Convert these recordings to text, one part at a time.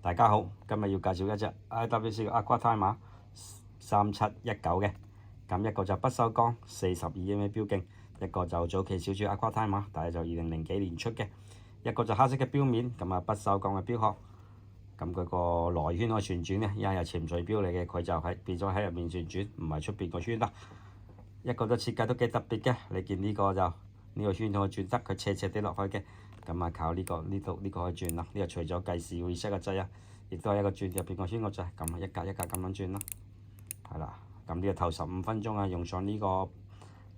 大家好，今日要介紹一隻 IWC 嘅 Aqua Timer 3719嘅，咁一個就不鏽鋼42 mm 標徑，一個就早期小豬 Aqua Timer，但係就2000幾年出嘅，一個就黑色嘅標面，咁啊不鏽鋼嘅標殼，咁佢個內圈可以旋轉嘅，因為係潛水標嚟嘅，佢就係變咗喺入面旋轉，唔係出邊個圈啦。一個都設計都幾特別嘅，你見呢個就呢個圈可以轉得，佢斜斜啲落去嘅。咁啊，靠呢個可以轉啦。呢個除咗計時 reset 個掣啊，亦都係一個轉入邊個圈個掣，咁一格一格咁樣轉咯。係啦，咁呢個頭15分鐘啊，用上呢個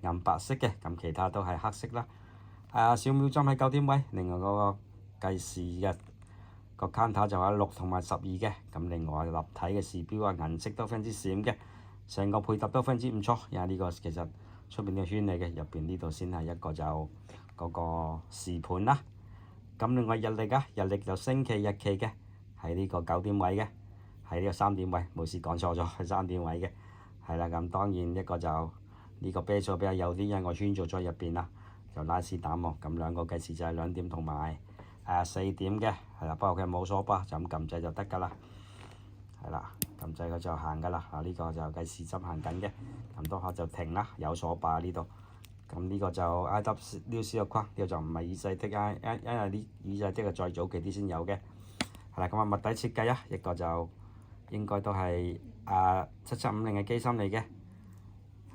銀白色嘅，咁其他都係黑色啦。小秒針喺9點位，另外嗰個計時嘅個 counter 就係6同埋12嘅，咁另外立體嘅時標啊，銀色都非常之閃嘅，成個配搭都非常之唔錯。因為呢個其實出邊嘅圈嚟嘅，入邊呢度先係一個就嗰個時盤啦。咁另外日曆啊，日曆就星期日期嘅，係呢個9點位嘅，係呢個3點位，冇事講錯咗，係3點位嘅，係啦。咁當然一個就呢個啤數比較幼啲，因為我圈做咗入邊啦，就拉絲打磨。咁兩個計時就係2點同埋4點嘅，係啦。不過佢冇鎖把，就咁撳掣就得㗎啦，係啦，撳掣佢就行㗎啦。呢個就計時針行緊嘅，撳多下就停啦，有鎖把呢度。咁呢個就 IWC 個框，呢個就唔係耳仔的啊，因為啲耳仔的係再早期啲先有嘅。係啦，咁物底設計啊，一個就應該都係7750嘅機芯嚟嘅。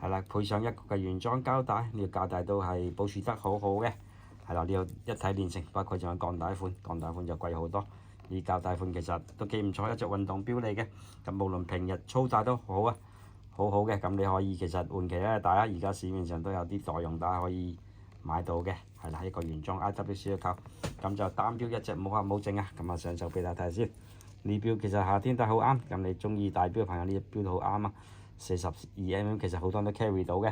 係啦，配上一個嘅原裝膠帶，呢個膠帶都係保持得好好嘅。係啦，呢個一體連成，不過佢仲有鋼帶款，鋼帶款就貴好多。呢膠帶款其實都幾唔錯，一隻運動錶嚟嘅。咁無論平日操帶都好啊。好好嘅，咁你可以其實換其他帶啊，而家市面上都有啲代用帶可以買到嘅，係啦，一個原裝 IWC 嘅扣，咁就單錶一隻冇黑冇證啊，咁啊上手俾大家睇先。呢錶其實夏天戴好啱，咁你中意戴錶嘅朋友呢隻錶都好啱啊，42 mm 其實好多人都 carry 到嘅，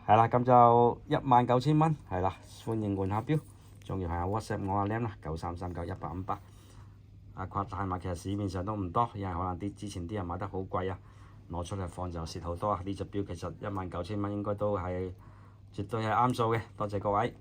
係啦，咁就19000蚊，係啦，歡迎換下錶，中意朋友 WhatsApp 我阿 Lam 啦，93391858。Aqua Timer其實市面上都唔多，因為可能之前啲人買得好貴啊。攞出嚟放就蝕好多啊！呢隻錶其實19000蚊應該都係絕對係啱數嘅，多謝各位。